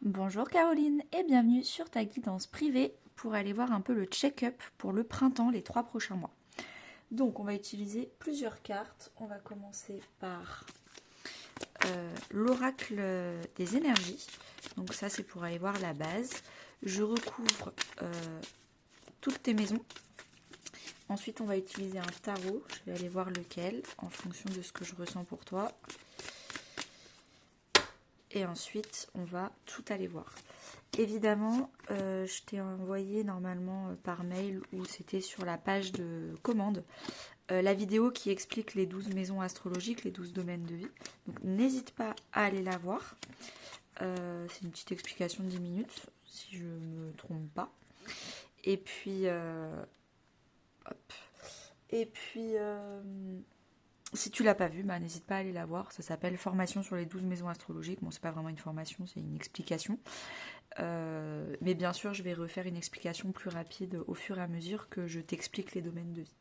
Bonjour Caroline et bienvenue sur ta guidance privée pour aller voir un peu le check-up pour le printemps, les 3 prochains mois. Donc on va utiliser plusieurs cartes. On va commencer par l'oracle des énergies. Donc ça c'est pour aller voir la base. Je recouvre toutes tes maisons. Ensuite on va utiliser un tarot. Je vais aller voir lequel en fonction de ce que je ressens pour toi. Et ensuite on va tout aller voir. Évidemment, je t'ai envoyé normalement par mail ou c'était sur la page de commande la vidéo qui explique les 12 maisons astrologiques, les 12 domaines de vie. Donc n'hésite pas à aller la voir. C'est une petite explication de 10 minutes, si je ne me trompe pas. Et puis, hop. Et puis, si tu l'as pas vue, bah, n'hésite pas à aller la voir. Ça s'appelle Formation sur les 12 maisons astrologiques. Bon, c'est pas vraiment une formation, c'est une explication. Mais bien sûr, je vais refaire une explication plus rapide au fur et à mesure que je t'explique les domaines de vie.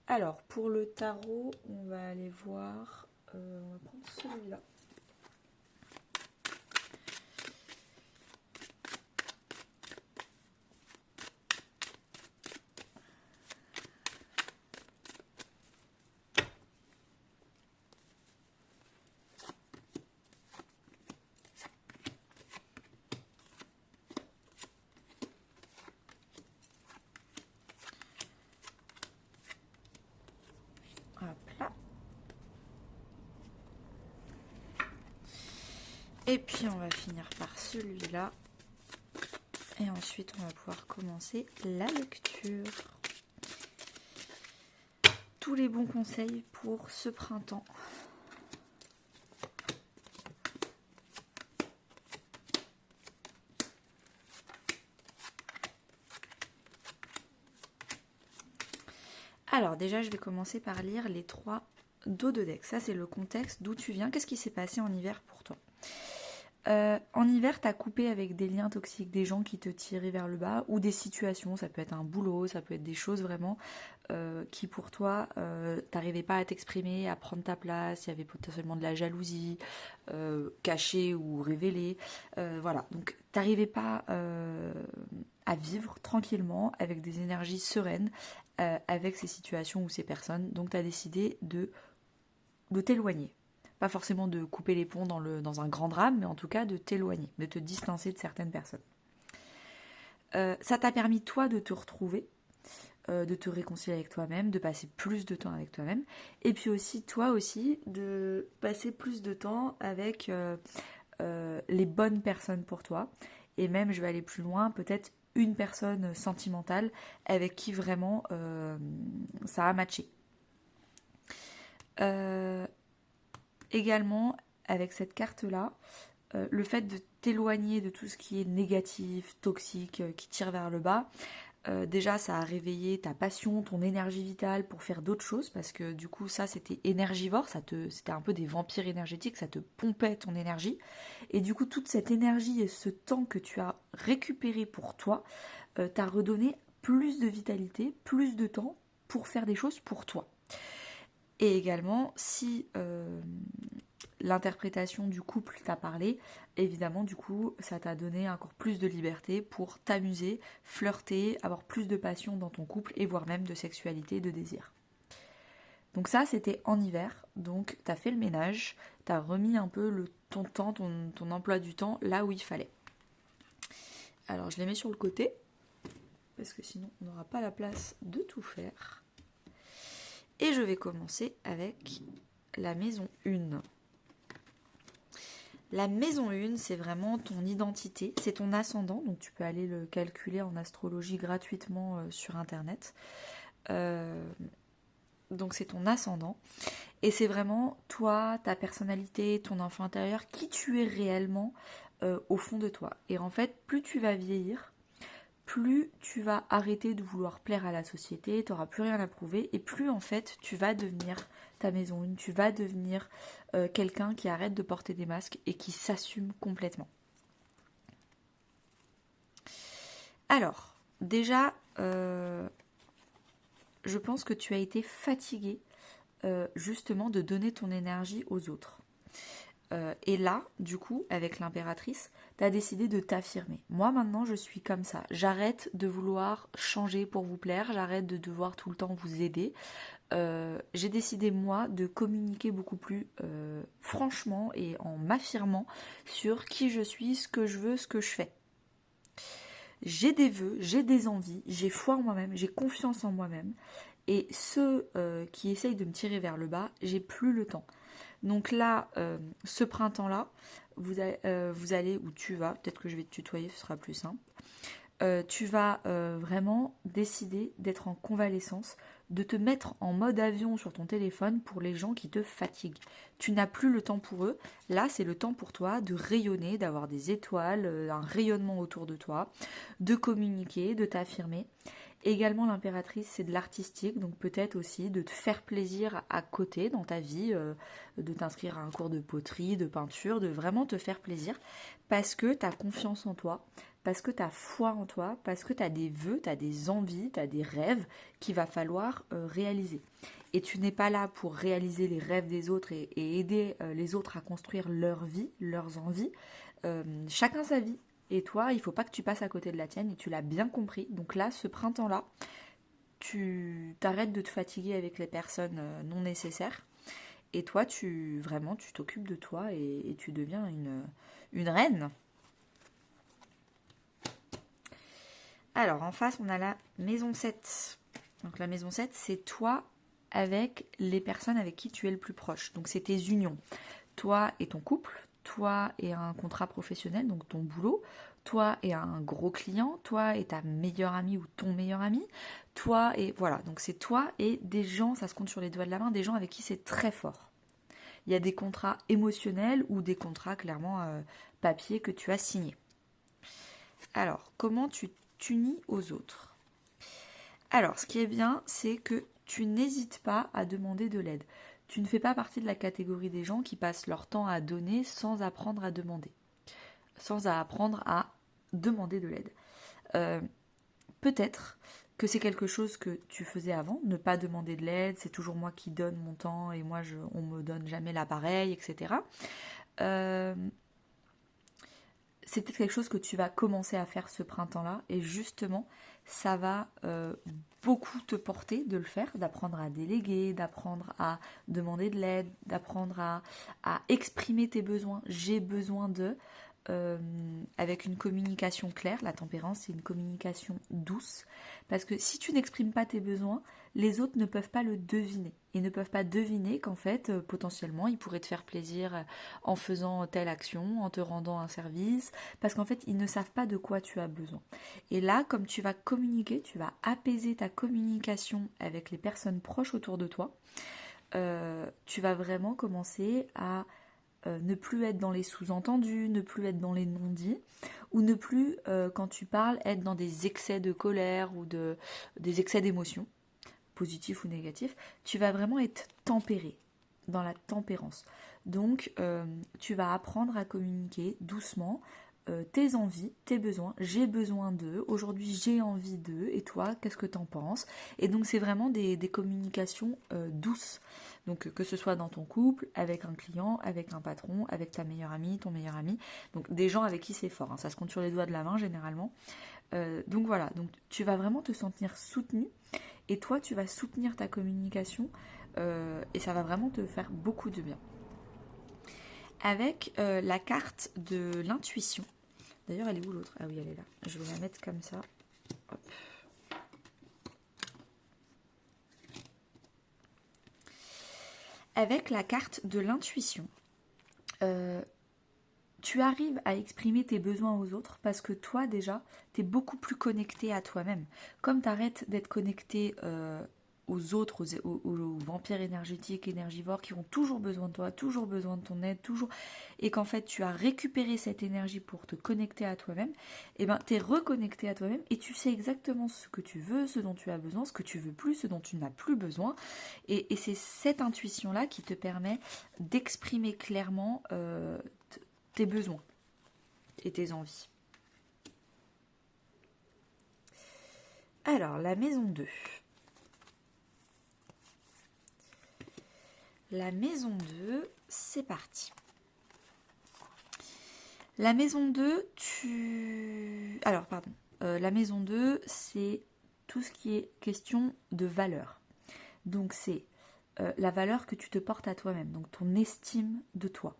Alors, pour le tarot, on va aller voir... on va prendre celui-là. Hop là. Et puis, on va finir par celui-là. Et ensuite, on va pouvoir commencer la lecture. Tous les bons conseils pour ce printemps. Alors déjà, je vais commencer par lire les 3 dos de deck. Ça, c'est le contexte d'où tu viens. Qu'est-ce qui s'est passé en hiver pour toi? En hiver, tu as coupé avec des liens toxiques, des gens qui te tiraient vers le bas, ou des situations, ça peut être un boulot, ça peut être des choses vraiment qui pour toi, t'arrivais pas à t'exprimer, à prendre ta place, il y avait potentiellement de la jalousie, cachée ou révélée. Voilà, donc t'arrivais pas à vivre tranquillement, avec des énergies sereines, avec ces situations ou ces personnes, donc tu as décidé de t'éloigner. Pas forcément de couper les ponts dans un grand drame, mais en tout cas de t'éloigner, de te distancer de certaines personnes. Ça t'a permis, toi, de te retrouver, de te réconcilier avec toi-même, de passer plus de temps avec toi-même, et puis aussi, toi aussi, de passer plus de temps avec les bonnes personnes pour toi. Et même, je vais aller plus loin, peut-être une personne sentimentale avec qui vraiment ça a matché. Également, avec cette carte-là, le fait de t'éloigner de tout ce qui est négatif, toxique, qui tire vers le bas, déjà ça a réveillé ta passion, ton énergie vitale pour faire d'autres choses, parce que du coup ça c'était énergivore, c'était un peu des vampires énergétiques, ça te pompait ton énergie, et du coup toute cette énergie et ce temps que tu as récupéré pour toi, t'a redonné plus de vitalité, plus de temps pour faire des choses pour toi. Et également, si l'interprétation du couple t'a parlé, évidemment, du coup, ça t'a donné encore plus de liberté pour t'amuser, flirter, avoir plus de passion dans ton couple et voire même de sexualité, de désir. Donc ça, c'était en hiver. Donc, t'as fait le ménage, t'as remis un peu ton temps, ton emploi du temps là où il fallait. Alors, je les mets sur le côté, parce que sinon, on n'aura pas la place de tout faire. Et je vais commencer avec la maison 1. La maison 1, c'est vraiment ton identité, c'est ton ascendant, donc tu peux aller le calculer en astrologie gratuitement sur internet. Donc c'est ton ascendant, et c'est vraiment toi, ta personnalité, ton enfant intérieur, qui tu es réellement au fond de toi. Et en fait, plus tu vas vieillir, plus tu vas arrêter de vouloir plaire à la société, tu n'auras plus rien à prouver, et plus en fait tu vas devenir ta maison 1, tu vas devenir quelqu'un qui arrête de porter des masques et qui s'assume complètement. Alors, déjà, je pense que tu as été fatigué justement de donner ton énergie aux autres. Et là, du coup, avec l'impératrice, tu as décidé de t'affirmer. Moi, maintenant, je suis comme ça. J'arrête de vouloir changer pour vous plaire, j'arrête de devoir tout le temps vous aider. J'ai décidé, moi, de communiquer beaucoup plus franchement et en m'affirmant sur qui je suis, ce que je veux, ce que je fais. J'ai des vœux, j'ai des envies, j'ai foi en moi-même, j'ai confiance en moi-même. Et ceux qui essayent de me tirer vers le bas, j'ai plus le temps. Donc là, ce printemps-là, vous allez, ou tu vas, peut-être que je vais te tutoyer, ce sera plus simple. Tu vas vraiment décider d'être en convalescence, de te mettre en mode avion sur ton téléphone pour les gens qui te fatiguent. Tu n'as plus le temps pour eux. Là, c'est le temps pour toi de rayonner, d'avoir des étoiles, un rayonnement autour de toi, de communiquer, de t'affirmer. Également, l'impératrice, c'est de l'artistique, donc peut-être aussi de te faire plaisir à côté dans ta vie, de t'inscrire à un cours de poterie, de peinture, de vraiment te faire plaisir, parce que tu as confiance en toi, parce que tu as foi en toi, parce que tu as des vœux, tu as des envies, tu as des rêves qu'il va falloir réaliser. Et tu n'es pas là pour réaliser les rêves des autres et aider les autres à construire leur vie, leurs envies. Chacun sa vie. Et toi, il ne faut pas que tu passes à côté de la tienne et tu l'as bien compris. Donc là, ce printemps-là, tu t'arrêtes de te fatiguer avec les personnes non nécessaires. Et toi, tu t'occupes de toi et tu deviens une reine. Alors, en face, on a la maison 7. Donc la maison 7, c'est toi avec les personnes avec qui tu es le plus proche. Donc c'est tes unions. Toi et ton couple, toi et un contrat professionnel, donc ton boulot, toi et un gros client, toi et ta meilleure amie ou ton meilleur ami, toi et voilà, donc c'est toi et des gens, ça se compte sur les doigts de la main, des gens avec qui c'est très fort. Il y a des contrats émotionnels ou des contrats clairement papier que tu as signés. Alors, comment tu t'unis aux autres? Alors, ce qui est bien, c'est que tu n'hésites pas à demander de l'aide. Tu ne fais pas partie de la catégorie des gens qui passent leur temps à donner sans apprendre à demander. Sans apprendre à demander de l'aide. Peut-être que c'est quelque chose que tu faisais avant, ne pas demander de l'aide, c'est toujours moi qui donne mon temps et moi on me donne jamais l'appareil, etc. C'est peut-être quelque chose que tu vas commencer à faire ce printemps-là et justement ça va beaucoup te porter de le faire, d'apprendre à déléguer, d'apprendre à demander de l'aide, d'apprendre à exprimer tes besoins. J'ai besoin de, avec une communication claire. La tempérance, c'est une communication douce. Parce que si tu n'exprimes pas tes besoins, les autres ne peuvent pas le deviner. Ils ne peuvent pas deviner qu'en fait, potentiellement, ils pourraient te faire plaisir en faisant telle action, en te rendant un service. Parce qu'en fait, ils ne savent pas de quoi tu as besoin. Et là, comme tu vas communiquer, tu vas apaiser ta communication avec les personnes proches autour de toi. Tu vas vraiment commencer à ne plus être dans les sous-entendus, ne plus être dans les non-dits, ou ne plus, quand tu parles, être dans des excès de colère ou des excès d'émotions, positifs ou négatifs. Tu vas vraiment être tempéré, dans la tempérance. Donc, tu vas apprendre à communiquer doucement tes envies, tes besoins. J'ai besoin d'eux, aujourd'hui j'ai envie d'eux, et toi, qu'est-ce que t'en penses? Et donc, c'est vraiment des communications douces. Donc que ce soit dans ton couple, avec un client, avec un patron, avec ta meilleure amie, ton meilleur ami, donc des gens avec qui c'est fort, hein. Ça se compte sur les doigts de la main généralement. Donc voilà, donc tu vas vraiment te sentir soutenu et toi tu vas soutenir ta communication et ça va vraiment te faire beaucoup de bien. Avec la carte de l'intuition, d'ailleurs elle est où l'autre? Ah oui elle est là, je vais la mettre comme ça. Hop. Avec la carte de l'intuition, tu arrives à exprimer tes besoins aux autres parce que toi déjà, tu es beaucoup plus connecté à toi-même. Comme tu arrêtes d'être connecté aux autres, aux vampires énergétiques, énergivores qui ont toujours besoin de toi, toujours besoin de ton aide, toujours, et qu'en fait tu as récupéré cette énergie pour te connecter à toi-même, et ben tu es reconnecté à toi-même et tu sais exactement ce que tu veux, ce dont tu as besoin, ce que tu veux plus, ce dont tu n'as plus besoin, et c'est cette intuition-là qui te permet d'exprimer clairement tes besoins et tes envies. Alors, la maison 2. La maison 2, c'est parti. La maison 2, tu... Alors, pardon. La maison 2, c'est tout ce qui est question de valeur. Donc, c'est la valeur que tu te portes à toi-même, donc ton estime de toi.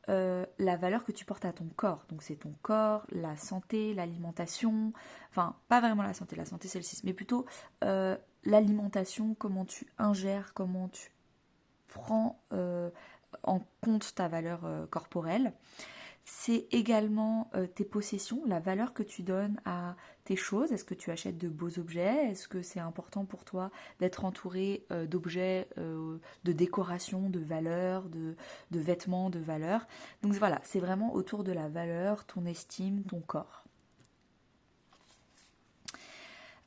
La valeur que tu portes à ton corps, donc c'est ton corps, la santé, l'alimentation, enfin, pas vraiment la santé c'est le 6, mais plutôt l'alimentation, comment tu ingères, comment tu prends en compte ta valeur corporelle. C'est également tes possessions, la valeur que tu donnes à tes choses. Est-ce que tu achètes de beaux objets? Est-ce que c'est important pour toi d'être entouré d'objets de décoration, de valeur, de vêtements de valeur? Donc voilà, c'est vraiment autour de la valeur, ton estime, ton corps.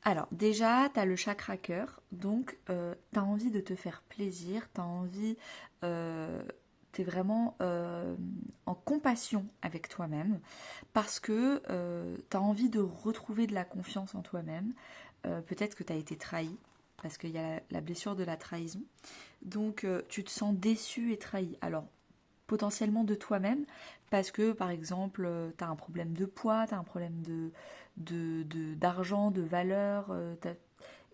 Alors déjà, tu as le chakra cœur, donc tu as envie de te faire plaisir, tu as envie, tu es vraiment en compassion avec toi-même parce que tu as envie de retrouver de la confiance en toi-même. Peut-être que tu as été trahi parce qu'il y a la blessure de la trahison. Donc tu te sens déçu et trahi. Alors potentiellement de toi-même parce que par exemple tu as un problème de poids, tu as un problème d'argent, de valeur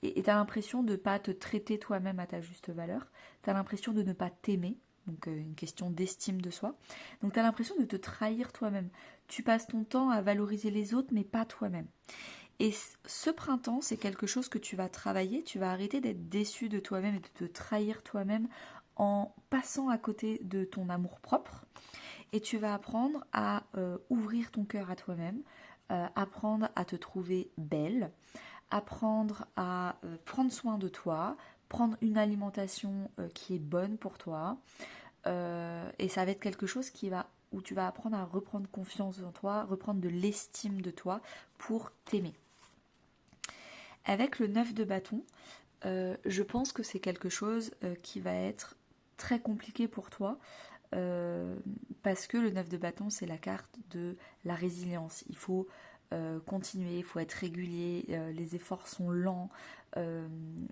et tu as l'impression de ne pas te traiter toi-même à ta juste valeur, tu as l'impression de ne pas t'aimer, donc une question d'estime de soi, donc tu as l'impression de te trahir toi-même, tu passes ton temps à valoriser les autres mais pas toi-même. Et ce printemps, c'est quelque chose que tu vas travailler, tu vas arrêter d'être déçu de toi-même et de te trahir toi-même en passant à côté de ton amour-propre. Et tu vas apprendre à ouvrir ton cœur à toi-même, apprendre à te trouver belle, apprendre à prendre soin de toi, prendre une alimentation qui est bonne pour toi. Et ça va être quelque chose où tu vas apprendre à reprendre confiance en toi, reprendre de l'estime de toi pour t'aimer. Avec le 9 de bâton, je pense que c'est quelque chose qui va être très compliqué pour toi parce que le 9 de bâton, c'est la carte de la résilience. Il faut continuer, il faut être régulier, les efforts sont lents.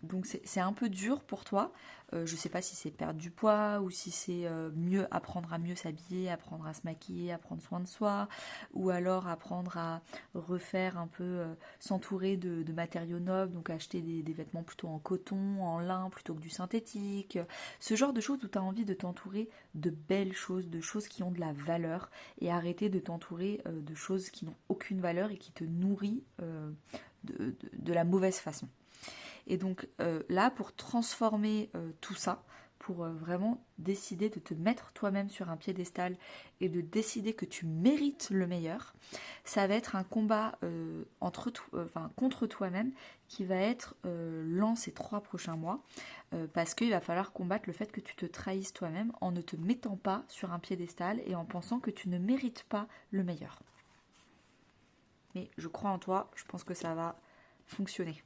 Donc c'est un peu dur pour toi. Je ne sais pas si c'est perdre du poids ou si c'est mieux apprendre à mieux s'habiller, apprendre à se maquiller, à prendre soin de soi, ou alors apprendre à refaire un peu, s'entourer de matériaux nobles, donc acheter des vêtements plutôt en coton, en lin plutôt que du synthétique. Ce genre de choses où tu as envie de t'entourer de belles choses, de choses qui ont de la valeur et arrêter de t'entourer de choses qui n'ont aucune valeur et qui te nourrit de la mauvaise façon. Et donc là, pour transformer tout ça, pour vraiment décider de te mettre toi-même sur un piédestal et de décider que tu mérites le meilleur, ça va être un combat contre toi-même qui va être lent ces 3 prochains mois parce qu'il va falloir combattre le fait que tu te trahisses toi-même en ne te mettant pas sur un piédestal et en pensant que tu ne mérites pas le meilleur. Mais je crois en toi, je pense que ça va fonctionner.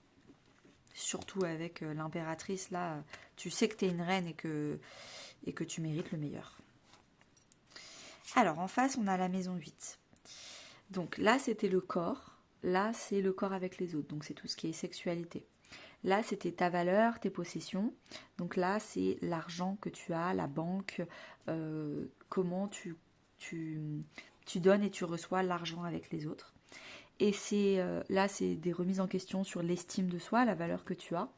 Surtout avec l'impératrice, là, tu sais que tu es une reine et que tu mérites le meilleur. Alors, en face, on a la maison 8. Donc là, c'était le corps. Là, c'est le corps avec les autres. Donc, c'est tout ce qui est sexualité. Là, c'était ta valeur, tes possessions. Donc là, c'est l'argent que tu as, la banque, comment tu donnes et tu reçois l'argent avec les autres. Et là, c'est des remises en question sur l'estime de soi, la valeur que tu as.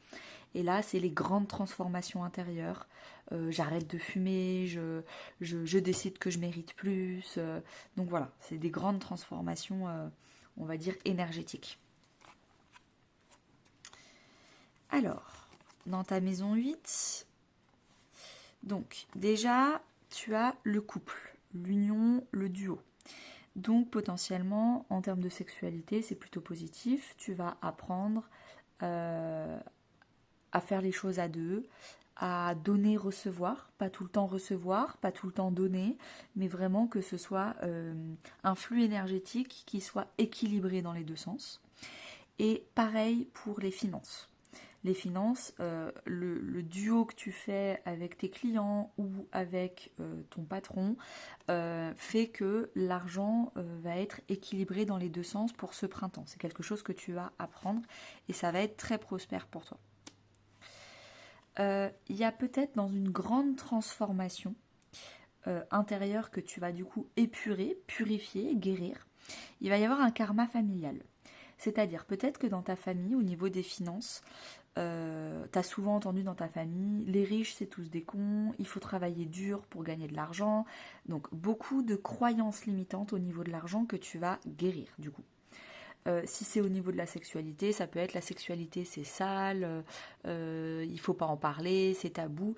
Et là, c'est les grandes transformations intérieures. J'arrête de fumer, je décide que je mérite plus. Donc voilà, c'est des grandes transformations, on va dire, énergétiques. Alors, dans ta maison 8, donc déjà, tu as le couple, l'union, le duo. Donc potentiellement, en termes de sexualité, c'est plutôt positif. Tu vas apprendre à faire les choses à deux, à donner, recevoir, pas tout le temps recevoir, pas tout le temps donner, mais vraiment que ce soit un flux énergétique qui soit équilibré dans les deux sens. Et pareil pour les finances. Les finances, le duo que tu fais avec tes clients ou avec ton patron fait que l'argent va être équilibré dans les deux sens pour ce printemps. C'est quelque chose que tu vas apprendre et ça va être très prospère pour toi. Il y a peut-être dans une grande transformation intérieur que tu vas du coup épurer, purifier, guérir. Il va y avoir un karma familial. C'est-à-dire peut-être que dans ta famille, au niveau des finances, t'as souvent entendu dans ta famille, les riches c'est tous des cons, il faut travailler dur pour gagner de l'argent. Donc beaucoup de croyances limitantes au niveau de l'argent que tu vas guérir du coup. Si c'est au niveau de la sexualité, ça peut être la sexualité c'est sale, il faut pas en parler, c'est tabou.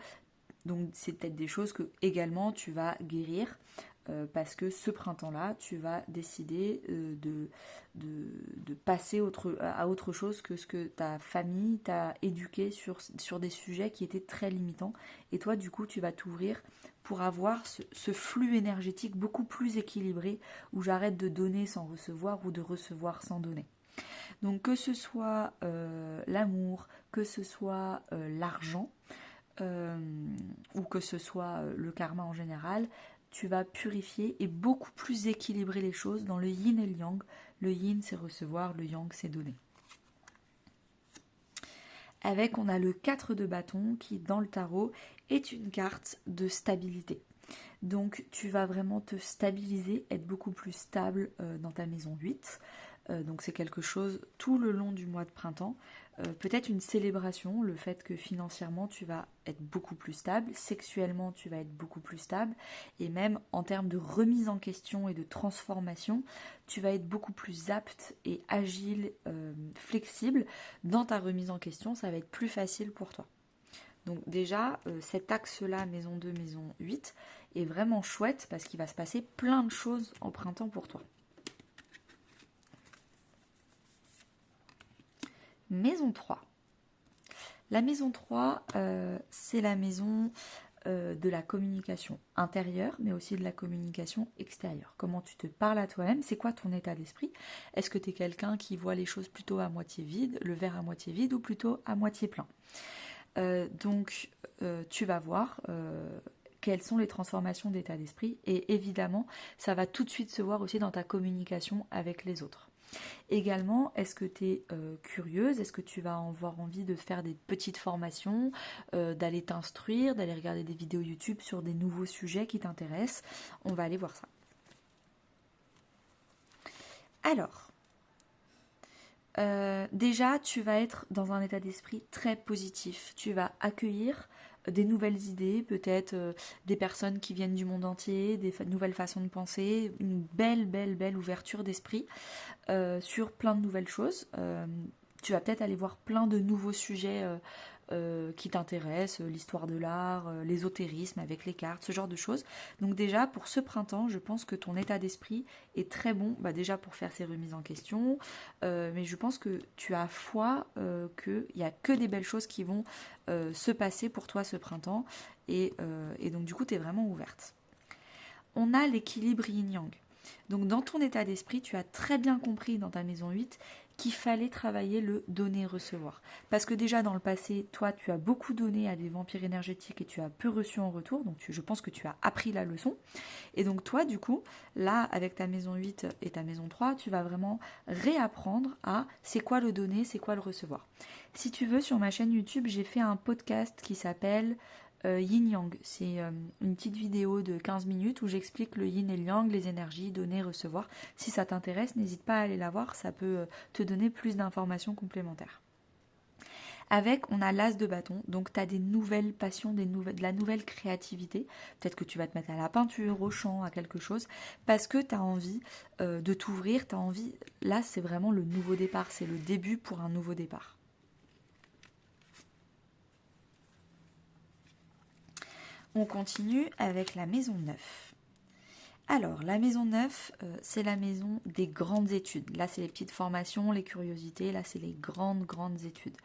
Donc c'est peut-être des choses que également tu vas guérir parce que ce printemps-là, tu vas décider de passer à autre chose que ce que ta famille t'a éduqué sur des sujets qui étaient très limitants. Et toi, du coup, tu vas t'ouvrir pour avoir ce flux énergétique beaucoup plus équilibré où j'arrête de donner sans recevoir ou de recevoir sans donner. Donc que ce soit l'amour, que ce soit l'argent, ou que ce soit le karma en général, tu vas purifier et beaucoup plus équilibrer les choses dans le yin et le yang. Le yin c'est recevoir, le yang c'est donner. Avec on a le 4 de bâton qui dans le tarot est une carte de stabilité. Donc tu vas vraiment te stabiliser, être beaucoup plus stable dans ta maison 8. Donc c'est quelque chose tout le long du mois de printemps. Peut-être une célébration, le fait que financièrement tu vas être beaucoup plus stable, sexuellement tu vas être beaucoup plus stable, et même en termes de remise en question et de transformation, tu vas être beaucoup plus apte et agile, flexible dans ta remise en question, ça va être plus facile pour toi. Donc déjà, cet axe-là, maison 2, maison 8, est vraiment chouette parce qu'il va se passer plein de choses en printemps pour toi. Maison 3. La maison 3, c'est la maison de la communication intérieure, mais aussi de la communication extérieure. Comment tu te parles à toi-même, c'est quoi ton état d'esprit? Est-ce que tu es quelqu'un qui voit les choses plutôt à moitié vide, le verre à moitié vide ou plutôt à moitié plein? Donc, tu vas voir quelles sont les transformations d'état d'esprit et évidemment, ça va tout de suite se voir aussi dans ta communication avec les autres. Également, est-ce que tu es curieuse? Est-ce que tu vas avoir envie de faire des petites formations, d'aller t'instruire, d'aller regarder des vidéos YouTube sur des nouveaux sujets qui t'intéressent? On va aller voir ça. Alors, déjà, tu vas être dans un état d'esprit très positif. Tu vas accueillir des nouvelles idées, peut-être des personnes qui viennent du monde entier, des nouvelles façons de penser, une belle ouverture d'esprit sur plein de nouvelles choses. Tu vas peut-être aller voir plein de nouveaux sujets qui t'intéressent, l'histoire de l'art, l'ésotérisme avec les cartes, ce genre de choses. Donc déjà, pour ce printemps, je pense que ton état d'esprit est très bon, déjà pour faire ces remises en question, mais je pense que tu as foi qu'il n'y a que des belles choses qui vont se passer pour toi ce printemps, et donc du coup, tu es vraiment ouverte. On a l'équilibre yin-yang. Donc dans ton état d'esprit, tu as très bien compris dans ta maison 8 qu'il fallait travailler le donner-recevoir. Parce que déjà dans le passé, toi tu as beaucoup donné à des vampires énergétiques et tu as peu reçu en retour, donc je pense que tu as appris la leçon. Et donc toi du coup, là avec ta maison 8 et ta maison 3, tu vas vraiment réapprendre à c'est quoi le donner, c'est quoi le recevoir. Si tu veux, sur ma chaîne YouTube, j'ai fait un podcast qui s'appelle Yin Yang. C'est une petite vidéo de 15 minutes où j'explique le yin et le yang, les énergies, donner, recevoir. Si ça t'intéresse, n'hésite pas à aller la voir, ça peut te donner plus d'informations complémentaires. Avec, on a l'as de bâton, donc tu as des nouvelles passions, de la nouvelle créativité. Peut-être que tu vas te mettre à la peinture, au chant, à quelque chose, parce que tu as envie de t'ouvrir, tu as envie. Là, c'est vraiment le nouveau départ, c'est le début pour un nouveau départ. On continue avec la maison 9. Alors, la maison 9, c'est la maison des grandes études. Là, c'est les petites formations, les curiosités. Là, c'est les grandes études.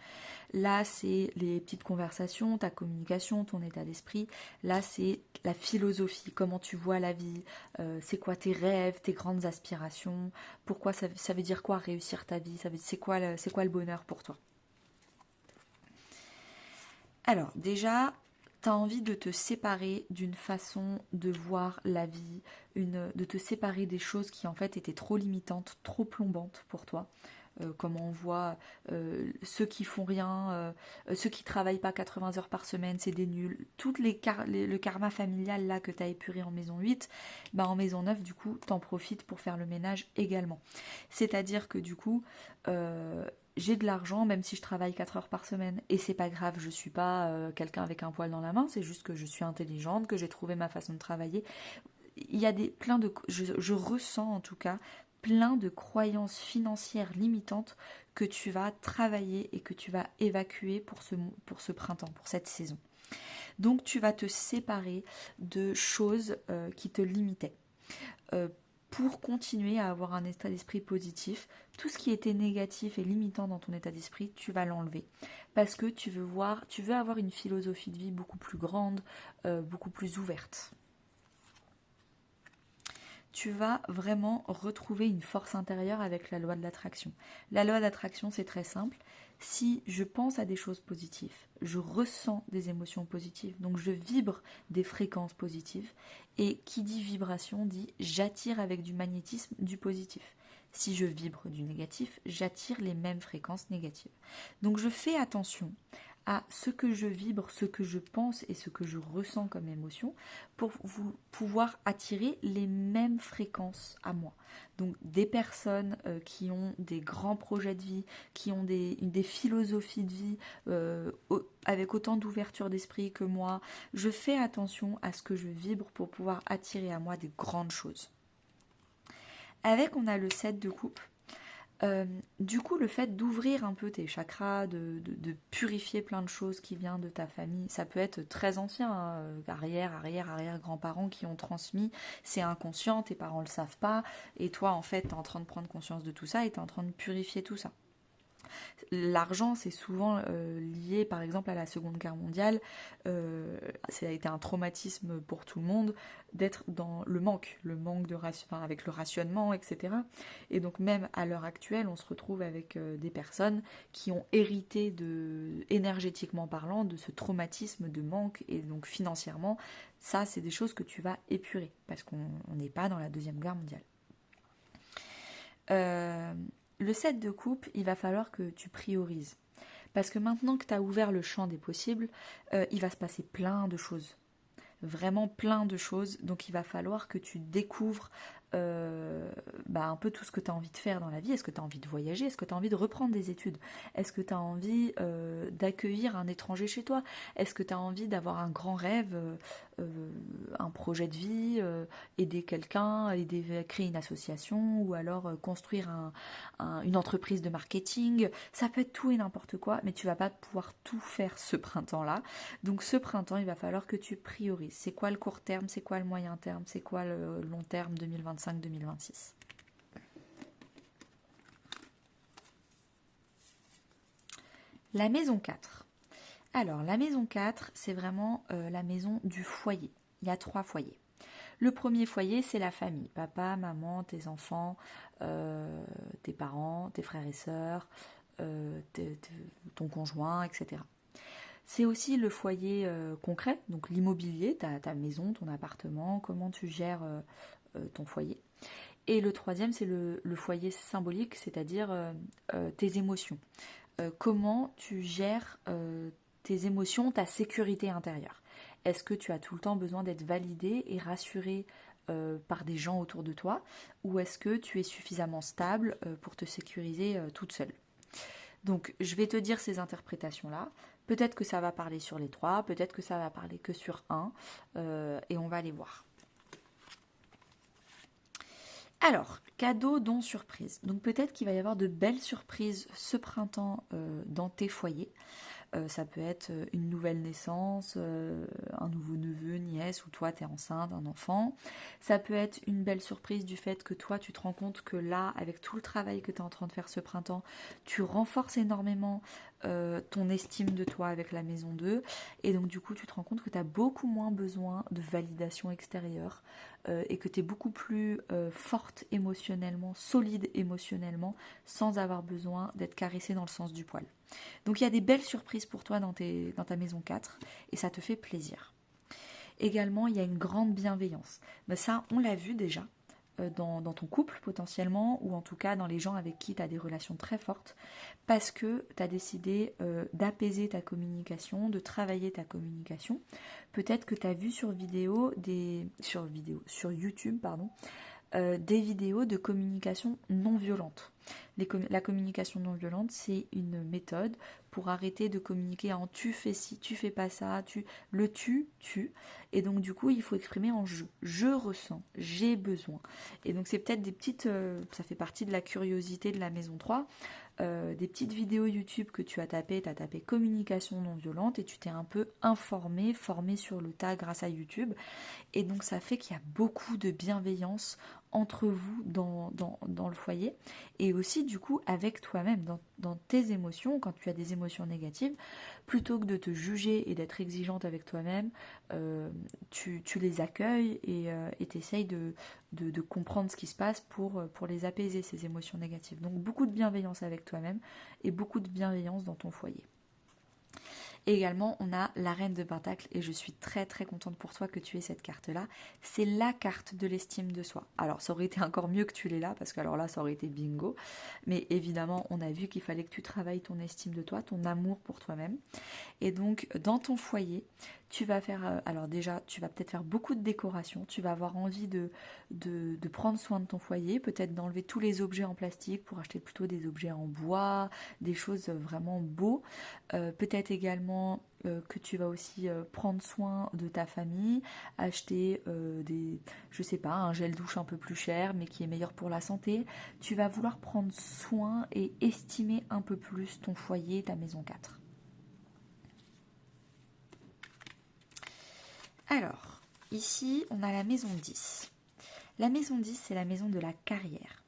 Là, c'est les petites conversations, ta communication, ton état d'esprit. Là, c'est la philosophie, comment tu vois la vie, c'est quoi tes rêves, tes grandes aspirations, pourquoi ça veut dire quoi réussir ta vie, c'est quoi le bonheur pour toi. Alors, déjà, tu as envie de te séparer d'une façon de voir la vie, de te séparer des choses qui en fait étaient trop limitantes, trop plombantes pour toi. comme on voit ceux qui font rien, ceux qui travaillent pas 80 heures par semaine, c'est des nuls. Le karma familial là que tu as épuré en maison 8, bah en maison 9, du coup, t'en profites pour faire le ménage également. C'est-à-dire que du coup, j'ai de l'argent même si je travaille 4 heures par semaine. Et c'est pas grave, je suis pas quelqu'un avec un poil dans la main, c'est juste que je suis intelligente, que j'ai trouvé ma façon de travailler. Il y a je ressens en tout cas plein de croyances financières limitantes que tu vas travailler et que tu vas évacuer pour ce printemps, pour cette saison. Donc tu vas te séparer de choses qui te limitaient. Pour continuer à avoir un état d'esprit positif, tout ce qui était négatif et limitant dans ton état d'esprit, tu vas l'enlever. Parce que tu veux avoir une philosophie de vie beaucoup plus grande, beaucoup plus ouverte. Tu vas vraiment retrouver une force intérieure avec la loi de l'attraction. La loi d'attraction, c'est très simple. Si je pense à des choses positives, je ressens des émotions positives, donc je vibre des fréquences positives. Et qui dit vibration dit j'attire avec du magnétisme du positif. Si je vibre du négatif, j'attire les mêmes fréquences négatives. Donc je fais attention à ce que je vibre, ce que je pense et ce que je ressens comme émotion pour pouvoir attirer les mêmes fréquences à moi. Donc des personnes qui ont des grands projets de vie, qui ont des philosophies de vie avec autant d'ouverture d'esprit que moi, je fais attention à ce que je vibre pour pouvoir attirer à moi des grandes choses. Avec, on a le 7 de coupe. Du coup, le fait d'ouvrir un peu tes chakras, de purifier plein de choses qui viennent de ta famille, ça peut être très ancien, hein, arrière-grands-parents qui ont transmis, c'est inconscient, tes parents le savent pas, et toi, en fait, t'es en train de prendre conscience de tout ça et t'es en train de purifier tout ça. L'argent, c'est souvent lié par exemple à la Seconde Guerre mondiale. Ça a été un traumatisme pour tout le monde d'être dans le manque de avec le rationnement, etc. Et donc même à l'heure actuelle, on se retrouve avec des personnes qui ont hérité énergétiquement parlant de ce traumatisme de manque, et donc financièrement, ça c'est des choses que tu vas épurer parce qu'on n'est pas dans la Deuxième Guerre mondiale. Le 7 de coupe, il va falloir que tu priorises. Parce que maintenant que tu as ouvert le champ des possibles, il va se passer plein de choses. Vraiment plein de choses. Donc il va falloir que tu découvres un peu tout ce que tu as envie de faire dans la vie. Est-ce que tu as envie de voyager? Est-ce que tu as envie de reprendre des études? Est-ce que tu as envie d'accueillir un étranger chez toi? Est-ce que tu as envie d'avoir un grand rêve, un projet de vie, aider quelqu'un, créer une association, ou alors construire une entreprise de marketing? Ça peut être tout et n'importe quoi, mais tu vas pas pouvoir tout faire ce printemps-là. Donc ce printemps, il va falloir que tu priorises. C'est quoi le court terme? C'est quoi le moyen terme? C'est quoi le long terme 2025-2026? La maison 4. Alors, la maison 4, c'est vraiment la maison du foyer. Il y a 3 foyers. Le premier foyer, c'est la famille. Papa, maman, tes enfants, tes parents, tes frères et sœurs, ton conjoint, etc. C'est aussi le foyer concret, donc l'immobilier, ta maison, ton appartement, comment tu gères ton foyer. Et le troisième, c'est le foyer symbolique, c'est-à-dire tes émotions. Comment tu gères tes émotions, ta sécurité intérieure. Est-ce que tu as tout le temps besoin d'être validé et rassuré par des gens autour de toi, ou est-ce que tu es suffisamment stable pour te sécuriser toute seule? Donc je vais te dire ces interprétations-là. Peut-être que ça va parler sur les 3, peut-être que ça va parler que sur un, et on va les voir. Alors, cadeau, don, surprise. Donc peut-être qu'il va y avoir de belles surprises ce printemps dans tes foyers. Ça peut être une nouvelle naissance, un nouveau neveu, nièce, ou toi tu es enceinte, un enfant. Ça peut être une belle surprise du fait que toi tu te rends compte que là, avec tout le travail que tu es en train de faire ce printemps, tu renforces énormément ton estime de toi avec la maison 2, et donc du coup tu te rends compte que tu as beaucoup moins besoin de validation extérieure et que tu es beaucoup plus forte émotionnellement, solide émotionnellement, sans avoir besoin d'être caressée dans le sens du poil. Donc il y a des belles surprises pour toi dans ta maison 4 et ça te fait plaisir. Également, il y a une grande bienveillance. Mais ça, on l'a vu déjà. dans ton couple potentiellement, ou en tout cas dans les gens avec qui tu as des relations très fortes, parce que tu as décidé d'apaiser ta communication, de travailler ta communication. Peut-être que tu as vu sur YouTube, pardon, des vidéos de communication non violente. La communication non violente, c'est une méthode pour arrêter de communiquer en tu fais ci, tu fais pas ça, tu. Et donc du coup, il faut exprimer en je. Je ressens, j'ai besoin. Et donc c'est peut-être des petites, ça fait partie de la curiosité de la maison 3, des petites vidéos YouTube que tu as tapé communication non violente et tu t'es un peu formé sur le tas grâce à YouTube. Et donc ça fait qu'il y a beaucoup de bienveillance entre vous dans le foyer, et aussi du coup avec toi-même, dans tes émotions, quand tu as des émotions négatives, plutôt que de te juger et d'être exigeante avec toi-même, tu les accueilles et t'essayes de comprendre ce qui se passe pour les apaiser, ces émotions négatives. Donc beaucoup de bienveillance avec toi-même et beaucoup de bienveillance dans ton foyer. Et également, on a la reine de Pentacle, et je suis très très contente pour toi que tu aies cette carte-là. C'est la carte de l'estime de soi. Alors, ça aurait été encore mieux que tu l'aies là, parce que alors là, ça aurait été bingo. Mais évidemment, on a vu qu'il fallait que tu travailles ton estime de toi, ton amour pour toi-même. Et donc, dans ton foyer, tu vas faire, alors déjà, tu vas peut-être faire beaucoup de décoration, tu vas avoir envie de prendre soin de ton foyer, peut-être d'enlever tous les objets en plastique pour acheter plutôt des objets en bois, des choses vraiment beaux. Peut-être également que tu vas aussi prendre soin de ta famille, acheter je sais pas, un gel douche un peu plus cher, mais qui est meilleur pour la santé. Tu vas vouloir prendre soin et estimer un peu plus ton foyer, ta maison 4. Alors, ici, on a la maison 10. La maison 10, c'est la maison de la carrière,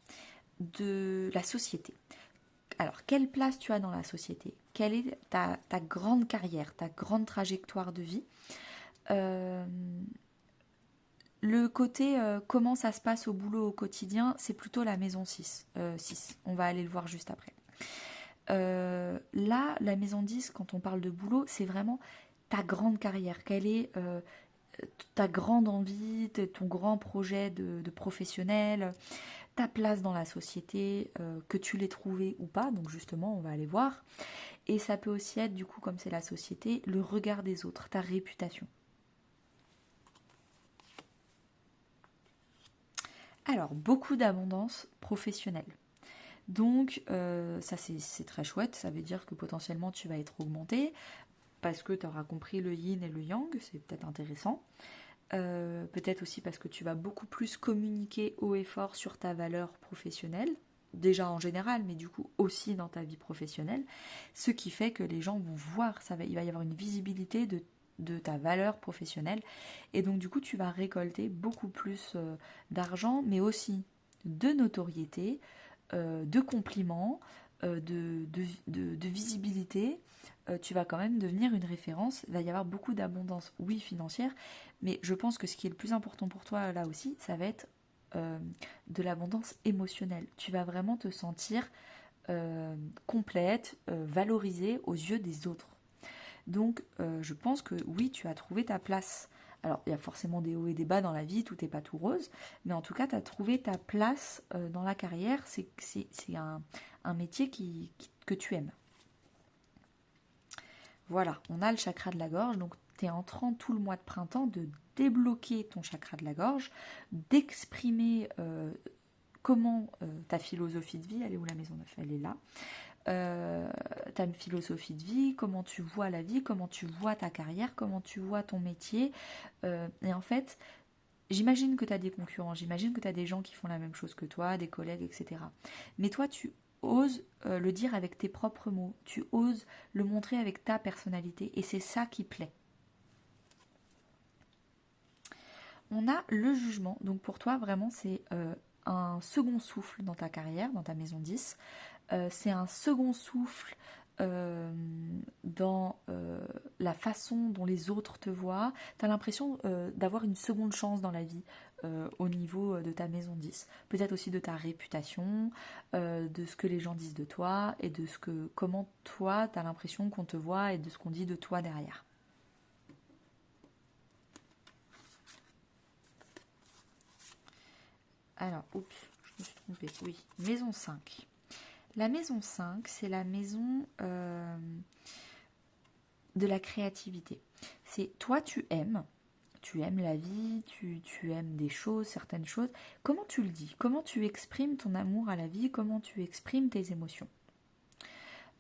de la société. Alors, quelle place tu as dans la société? Quelle est ta grande carrière, ta grande trajectoire de vie? Le côté comment ça se passe au boulot au quotidien, c'est plutôt la maison 6. 6. On va aller le voir juste après. Là, la maison 10, quand on parle de boulot, c'est vraiment ta grande carrière. Quelle est ta grande envie, ton grand projet de professionnel, ta place dans la société, que tu l'aies trouvé ou pas, donc justement on va aller voir. Et ça peut aussi être, du coup, comme c'est la société, le regard des autres, ta réputation. Alors, beaucoup d'abondance professionnelle. Donc ça c'est très chouette, ça veut dire que potentiellement tu vas être augmenté, parce que tu auras compris le yin et le yang, c'est peut-être intéressant. Peut-être aussi parce que tu vas beaucoup plus communiquer haut et fort sur ta valeur professionnelle, déjà en général, mais du coup aussi dans ta vie professionnelle, ce qui fait que les gens vont voir, il va y avoir une visibilité de ta valeur professionnelle, et donc du coup tu vas récolter beaucoup plus d'argent, mais aussi de notoriété, de compliments, de visibilité. Tu vas quand même devenir une référence. Il va y avoir beaucoup d'abondance, oui, financière, mais je pense que ce qui est le plus important pour toi là aussi, ça va être de l'abondance émotionnelle. Tu vas vraiment te sentir complète, valorisée aux yeux des autres. Donc je pense que oui, tu as trouvé ta place. Alors il y a forcément des hauts et des bas dans la vie, tout n'est pas tout rose, mais en tout cas tu as trouvé ta place dans la carrière, c'est un métier que tu aimes. Voilà, on a le chakra de la gorge, donc tu es en train tout le mois de printemps de débloquer ton chakra de la gorge, d'exprimer comment ta philosophie de vie, elle est où la maison 9? Elle est là. Ta philosophie de vie, comment tu vois la vie, comment tu vois ta carrière, comment tu vois ton métier. Et en fait, j'imagine que tu as des concurrents, j'imagine que tu as des gens qui font la même chose que toi, des collègues, etc. Mais toi, tu oses le dire avec tes propres mots, tu oses le montrer avec ta personnalité, et c'est ça qui plaît. On a le jugement, donc pour toi, vraiment, c'est un second souffle dans ta carrière, dans ta maison 10. C'est un second souffle dans la façon dont les autres te voient. Tu as l'impression d'avoir une seconde chance dans la vie au niveau de ta maison 10. Peut-être aussi de ta réputation, de ce que les gens disent de toi, et de comment toi tu as l'impression qu'on te voit, et de ce qu'on dit de toi derrière. Alors, oups, je me suis trompée. Oui, maison 5. La maison 5, c'est la maison de la créativité. C'est toi, tu aimes la vie, tu aimes des choses, certaines choses. Comment tu le dis? Comment tu exprimes ton amour à la vie? Comment tu exprimes tes émotions?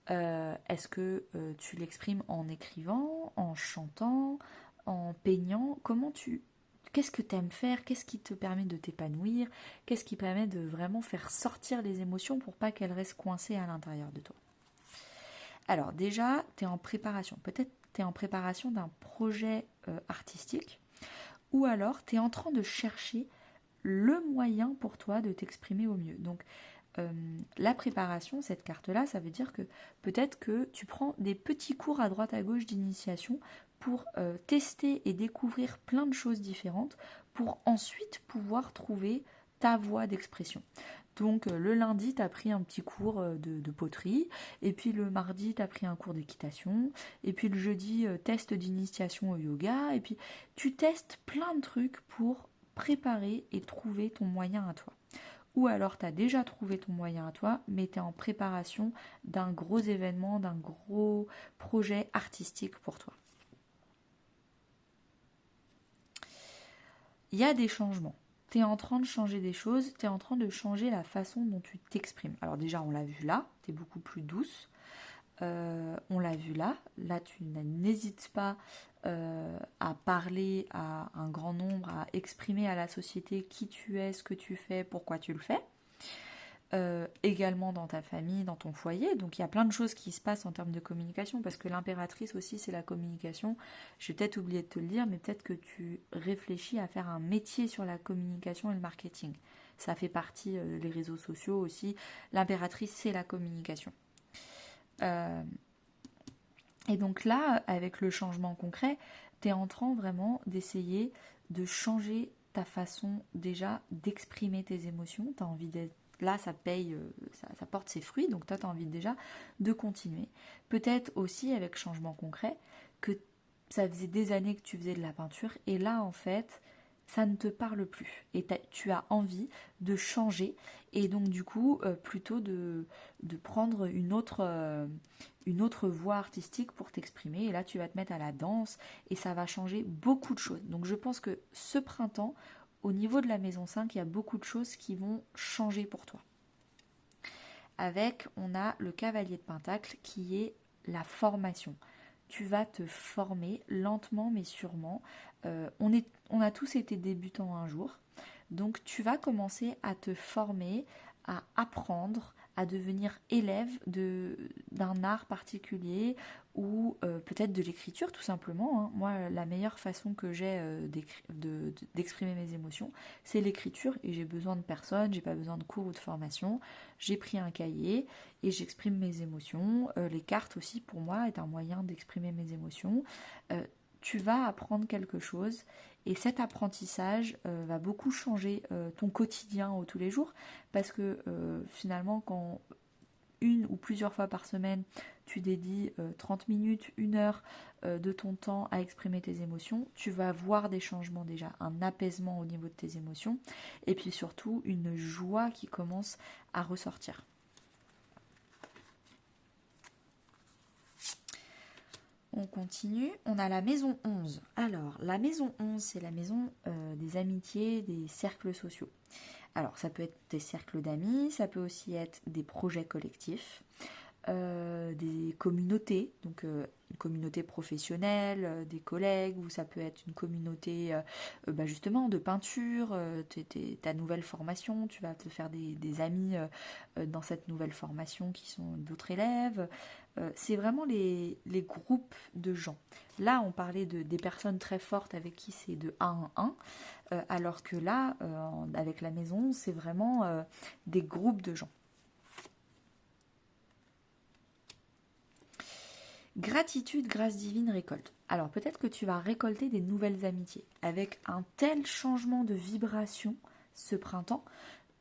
Est-ce que tu l'exprimes en écrivant, en chantant, en peignant? Qu'est-ce que tu aimes faire? Qu'est-ce qui te permet de t'épanouir? Qu'est-ce qui permet de vraiment faire sortir les émotions pour pas qu'elles restent coincées à l'intérieur de toi? Alors déjà, tu es en préparation. Peut-être tu es en préparation d'un projet artistique ou alors tu es en train de chercher le moyen pour toi de t'exprimer au mieux. Donc la préparation, cette carte-là, ça veut dire que peut-être que tu prends des petits cours à droite à gauche d'initiation pour tester et découvrir plein de choses différentes pour ensuite pouvoir trouver ta voie d'expression. Donc le lundi, tu as pris un petit cours de poterie, et puis le mardi, tu as pris un cours d'équitation, et puis le jeudi, test d'initiation au yoga, et puis tu testes plein de trucs pour préparer et trouver ton moyen à toi. Ou alors tu as déjà trouvé ton moyen à toi, mais tu es en préparation d'un gros événement, d'un gros projet artistique pour toi. Il y a des changements. Tu es en train de changer des choses, tu es en train de changer la façon dont tu t'exprimes. Alors déjà, on l'a vu là, tu es beaucoup plus douce. On l'a vu là. Là, tu n'hésites pas à parler à un grand nombre, à exprimer à la société qui tu es, ce que tu fais, pourquoi tu le fais. Également dans ta famille, dans ton foyer. Donc il y a plein de choses qui se passent en termes de communication, parce que l'impératrice aussi, c'est la communication. J'ai peut-être oublié de te le dire, mais peut-être que tu réfléchis à faire un métier sur la communication et le marketing. Ça fait partie des réseaux sociaux aussi. L'impératrice, c'est la communication. Et donc là, avec le changement concret, tu es en train vraiment d'essayer de changer ta façon déjà d'exprimer tes émotions. Tu as envie d'être là, ça paye, ça porte ses fruits, donc toi, tu as envie déjà de continuer. Peut-être aussi avec changement concret, que ça faisait des années que tu faisais de la peinture, et là, en fait, ça ne te parle plus. Et tu as envie de changer, et donc du coup, plutôt de prendre une autre voie artistique pour t'exprimer. Et là, tu vas te mettre à la danse, et ça va changer beaucoup de choses. Donc je pense que ce printemps, au niveau de la maison 5, il y a beaucoup de choses qui vont changer pour toi. Avec, on a le cavalier de Pentacle qui est la formation. Tu vas te former lentement mais sûrement. On a tous été débutants un jour. Donc tu vas commencer à te former, à apprendre, à devenir élève d'un art particulier ou peut-être de l'écriture tout simplement. Hein. Moi, la meilleure façon que j'ai d'exprimer mes émotions, c'est l'écriture, et j'ai besoin de personne, j'ai pas besoin de cours ou de formation. J'ai pris un cahier et j'exprime mes émotions. Les cartes aussi, pour moi, est un moyen d'exprimer mes émotions. Tu vas apprendre quelque chose, et cet apprentissage va beaucoup changer ton quotidien au tous les jours, parce que finalement, quand une ou plusieurs fois par semaine, tu dédies 30 minutes, 1 heure de ton temps à exprimer tes émotions, tu vas voir des changements déjà, un apaisement au niveau de tes émotions, et puis surtout une joie qui commence à ressortir. On continue, on a la maison 11. Alors, la maison 11, c'est la maison des amitiés, des cercles sociaux. Alors, ça peut être des cercles d'amis, ça peut aussi être des projets collectifs, des communautés, donc une communauté professionnelle, des collègues, ou ça peut être une communauté justement de peinture, ta nouvelle formation, tu vas te faire des amis dans cette nouvelle formation qui sont d'autres élèves. C'est vraiment les groupes de gens. Là, on parlait des personnes très fortes avec qui c'est de 1 en 1, alors que là, avec la maison, c'est vraiment des groupes de gens. Gratitude, grâce divine, récolte. Alors peut-être que tu vas récolter des nouvelles amitiés. Avec un tel changement de vibration ce printemps,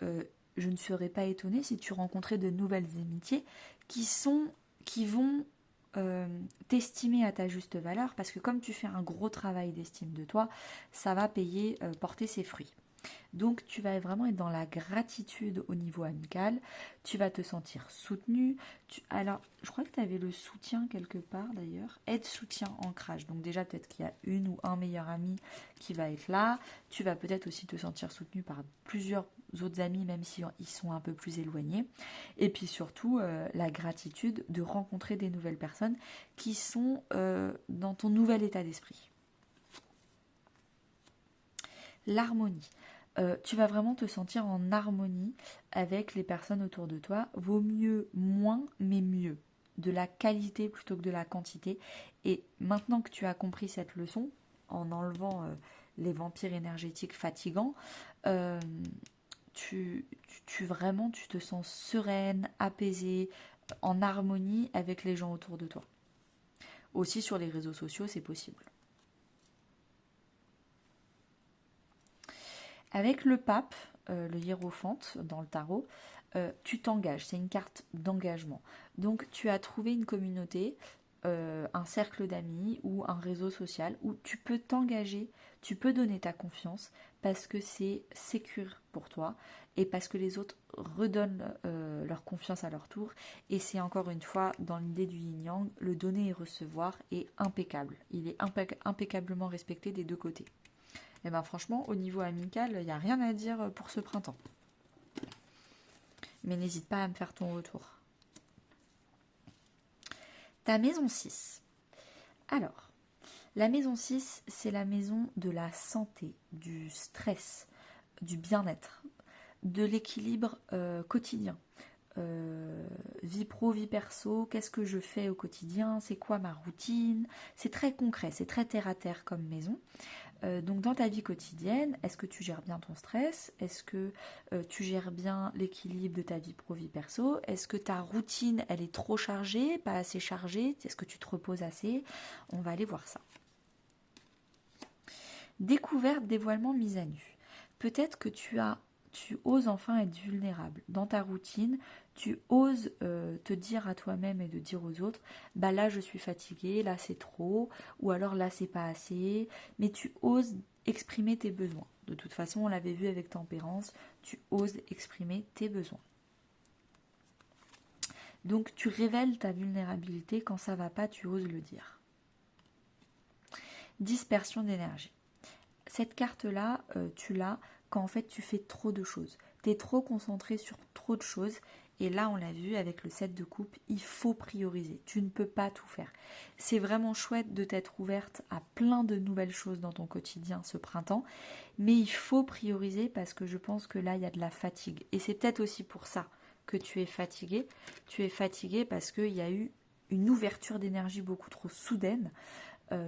je ne serais pas étonnée si tu rencontrais de nouvelles amitiés qui vont t'estimer à ta juste valeur, parce que comme tu fais un gros travail d'estime de toi, ça va porter ses fruits. Donc tu vas vraiment être dans la gratitude au niveau amical, tu vas te sentir soutenu. Alors, je crois que tu avais le soutien quelque part d'ailleurs, aide, soutien, ancrage. Donc déjà peut-être qu'il y a une ou un meilleur ami qui va être là. Tu vas peut-être aussi te sentir soutenu par plusieurs autres amis, même si ils sont un peu plus éloignés. Et puis surtout, la gratitude de rencontrer des nouvelles personnes qui sont dans ton nouvel état d'esprit. L'harmonie. Tu vas vraiment te sentir en harmonie avec les personnes autour de toi. Vaut mieux moins, mais mieux. De la qualité plutôt que de la quantité. Et maintenant que tu as compris cette leçon, en enlevant les vampires énergétiques fatigants, euh, vraiment tu te sens sereine, apaisée, en harmonie avec les gens autour de toi. Aussi sur les réseaux sociaux, c'est possible. Avec le pape, le hiérophante dans le tarot, tu t'engages, c'est une carte d'engagement. Donc tu as trouvé une communauté, un cercle d'amis ou un réseau social où tu peux t'engager, tu peux donner ta confiance parce que c'est sécure pour toi et parce que les autres redonnent leur confiance à leur tour. Et c'est encore une fois, dans l'idée du yin-yang, le donner et recevoir est impeccable. Il est impeccablement respecté des deux côtés. Et bien franchement, au niveau amical, il n'y a rien à dire pour ce printemps. Mais n'hésite pas à me faire ton retour. Ta maison 6. Alors, la maison 6, c'est la maison de la santé, du stress, du bien-être, de l'équilibre quotidien. Vie pro, vie perso, qu'est-ce que je fais au quotidien, c'est quoi ma routine. C'est très concret, c'est très terre à terre comme maison. Donc dans ta vie quotidienne, est-ce que tu gères bien ton stress? Est-ce que tu gères bien l'équilibre de ta vie pro-vie perso? Est-ce que ta routine, elle est trop chargée, pas assez chargée? Est-ce que tu te reposes assez? On va aller voir ça. Découverte, dévoilement, mise à nu. Peut-être que tu oses enfin être vulnérable. Dans ta routine, tu oses te dire à toi-même et de dire aux autres, bah là je suis fatiguée, là c'est trop, ou alors là c'est pas assez, mais tu oses exprimer tes besoins. De toute façon, on l'avait vu avec Tempérance, tu oses exprimer tes besoins. Donc tu révèles ta vulnérabilité, quand ça va pas, tu oses le dire. Dispersion d'énergie. Cette carte-là, tu l'as quand en fait tu fais trop de choses. Tu es trop concentré sur trop de choses. Et là, on l'a vu avec le 7 de coupe, il faut prioriser. Tu ne peux pas tout faire. C'est vraiment chouette de t'être ouverte à plein de nouvelles choses dans ton quotidien ce printemps. Mais il faut prioriser parce que je pense que là, il y a de la fatigue. Et c'est peut-être aussi pour ça que tu es fatiguée. Tu es fatiguée parce qu'il y a eu une ouverture d'énergie beaucoup trop soudaine.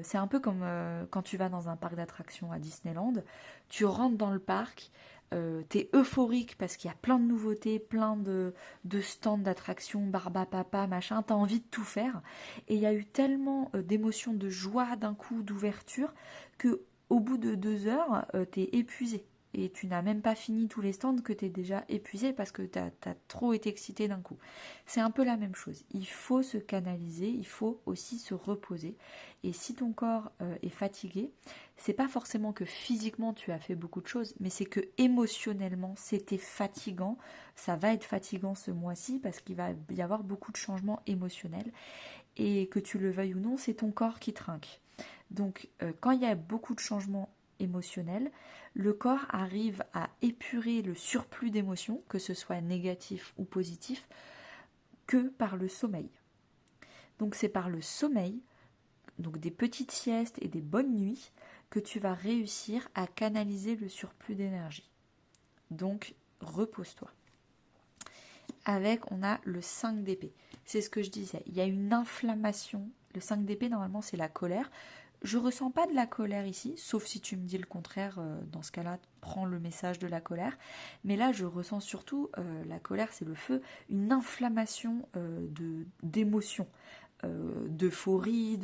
C'est un peu comme quand tu vas dans un parc d'attractions à Disneyland, tu rentres dans le parc, t'es euphorique parce qu'il y a plein de nouveautés, plein de stands d'attractions, Barbapapa, machin, t'as envie de tout faire. Et il y a eu tellement d'émotions, de joie d'un coup, d'ouverture, que au bout de 2 heures, t'es épuisé. Et tu n'as même pas fini tous les stands que t'es déjà épuisé parce que t'as trop été excité d'un coup. C'est un peu la même chose. Il faut se canaliser, il faut aussi se reposer. Et si ton corps est fatigué, c'est pas forcément que physiquement tu as fait beaucoup de choses, mais c'est que émotionnellement c'était fatigant. Ça va être fatigant ce mois-ci parce qu'il va y avoir beaucoup de changements émotionnels. Et que tu le veuilles ou non, c'est ton corps qui trinque. Donc quand il y a beaucoup de changements émotionnels, le corps arrive à épurer le surplus d'émotions, que ce soit négatif ou positif, que par le sommeil. Donc c'est par le sommeil, donc des petites siestes et des bonnes nuits, que tu vas réussir à canaliser le surplus d'énergie. Donc repose-toi. Avec, on a le 5 d'épée. C'est ce que je disais, il y a une inflammation. Le 5 d'épée, normalement, c'est la colère. Je ressens pas de la colère ici, sauf si tu me dis le contraire. Dans ce cas-là, prends le message de la colère. Mais là, je ressens surtout, la colère, c'est le feu, une inflammation d'émotions, d'euphorie.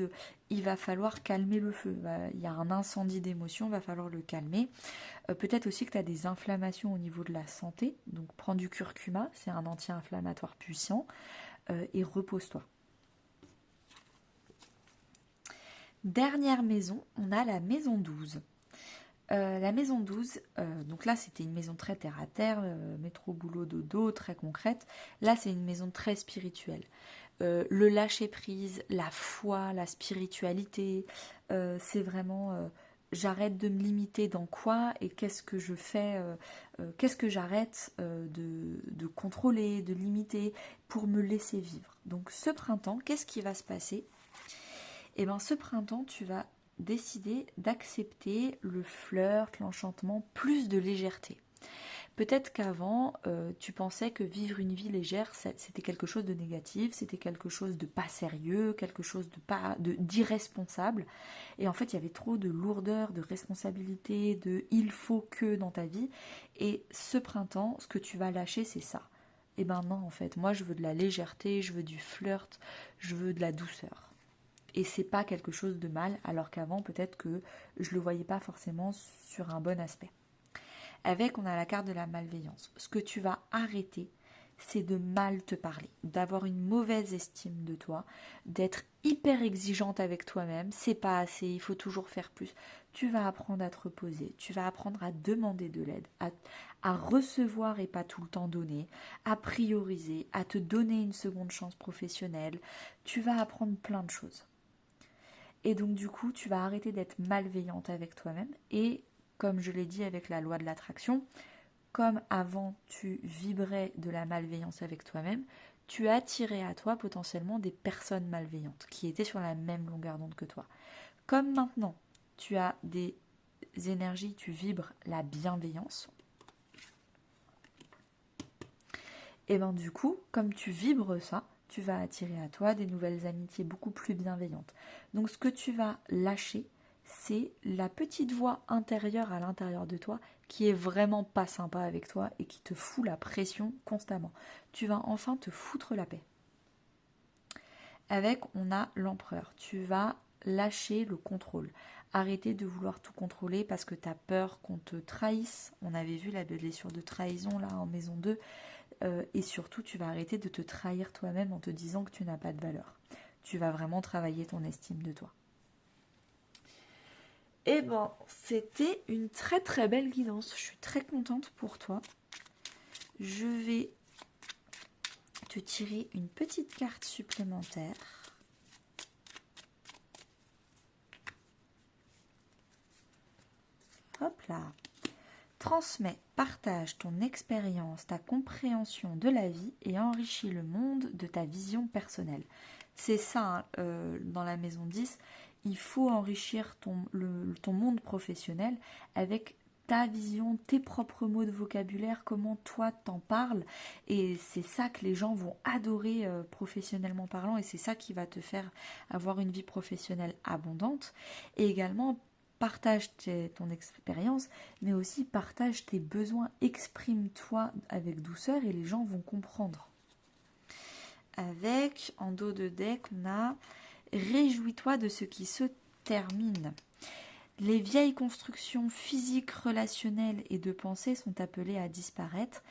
Il va falloir calmer le feu. Il y a un incendie d'émotions, il va falloir le calmer. Peut-être aussi que tu as des inflammations au niveau de la santé. Donc, prends du curcuma, c'est un anti-inflammatoire puissant. Et repose-toi. Dernière maison, on a la maison 12. La maison 12, donc là c'était une maison très terre à terre, métro, boulot, dodo, très concrète. Là c'est une maison très spirituelle. Le lâcher prise, la foi, la spiritualité, c'est vraiment j'arrête de me limiter dans quoi et qu'est-ce que je fais, qu'est-ce que j'arrête de contrôler, de limiter pour me laisser vivre. Donc ce printemps, qu'est-ce qui va se passer? Eh bien ce printemps, tu vas décider d'accepter le flirt, l'enchantement, plus de légèreté. Peut-être qu'avant, tu pensais que vivre une vie légère, c'était quelque chose de négatif, c'était quelque chose de pas sérieux, quelque chose d'irresponsable. Et en fait, il y avait trop de lourdeur, de responsabilité, de il faut que dans ta vie. Et ce printemps, ce que tu vas lâcher, c'est ça. Et ben non, en fait, moi je veux de la légèreté, je veux du flirt, je veux de la douceur. Et c'est pas quelque chose de mal, alors qu'avant, peut-être que je le voyais pas forcément sur un bon aspect. Avec, on a la carte de la malveillance. Ce que tu vas arrêter, c'est de mal te parler, d'avoir une mauvaise estime de toi, d'être hyper exigeante avec toi-même. C'est pas assez, il faut toujours faire plus. Tu vas apprendre à te reposer, tu vas apprendre à demander de l'aide, à recevoir et pas tout le temps donner, à prioriser, à te donner une seconde chance professionnelle. Tu vas apprendre plein de choses. Et donc du coup, tu vas arrêter d'être malveillante avec toi-même et comme je l'ai dit avec la loi de l'attraction, comme avant tu vibrais de la malveillance avec toi-même, tu attirais à toi potentiellement des personnes malveillantes qui étaient sur la même longueur d'onde que toi. Comme maintenant tu as des énergies, tu vibres la bienveillance, et bien du coup, comme tu vibres ça, tu vas attirer à toi des nouvelles amitiés beaucoup plus bienveillantes. Donc ce que tu vas lâcher, c'est la petite voix intérieure à l'intérieur de toi qui est vraiment pas sympa avec toi et qui te fout la pression constamment. Tu vas enfin te foutre la paix. Avec, on a l'empereur. Tu vas lâcher le contrôle. Arrêter de vouloir tout contrôler parce que tu as peur qu'on te trahisse. On avait vu la blessure de trahison là en maison 2. Et surtout, tu vas arrêter de te trahir toi-même en te disant que tu n'as pas de valeur. Tu vas vraiment travailler ton estime de toi. Eh ben, c'était une très très belle guidance. Je suis très contente pour toi. Je vais te tirer une petite carte supplémentaire. Hop là. Transmets, partage ton expérience, ta compréhension de la vie et enrichis le monde de ta vision personnelle. C'est ça, hein, dans la maison 10, il faut enrichir ton monde professionnel avec ta vision, tes propres mots de vocabulaire, comment toi t'en parles. Et c'est ça que les gens vont adorer professionnellement parlant et c'est ça qui va te faire avoir une vie professionnelle abondante. Et également, partage ton expérience, mais aussi partage tes besoins, exprime-toi avec douceur et les gens vont comprendre. Avec, en dos de deck, on a réjouis-toi de ce qui se termine. Les vieilles constructions physiques, relationnelles et de pensée sont appelées à disparaître,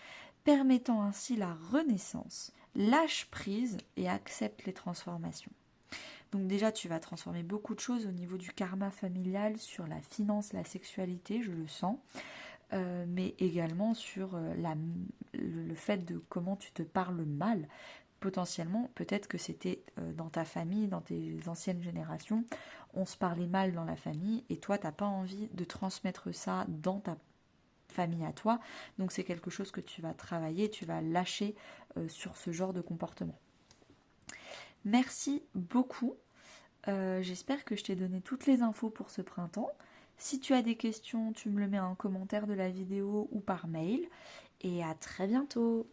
permettant ainsi la renaissance. Lâche prise et accepte les transformations. Donc déjà, tu vas transformer beaucoup de choses au niveau du karma familial, sur la finance, la sexualité, je le sens, mais également sur le fait de comment tu te parles mal. Potentiellement, peut-être que c'était dans ta famille, dans tes anciennes générations, on se parlait mal dans la famille et toi, tu n'as pas envie de transmettre ça dans ta famille à toi. Donc c'est quelque chose que tu vas travailler, tu vas lâcher sur ce genre de comportement. Merci beaucoup. J'espère que je t'ai donné toutes les infos pour ce printemps. Si tu as des questions, tu me le mets en commentaire de la vidéo ou par mail. Et à très bientôt.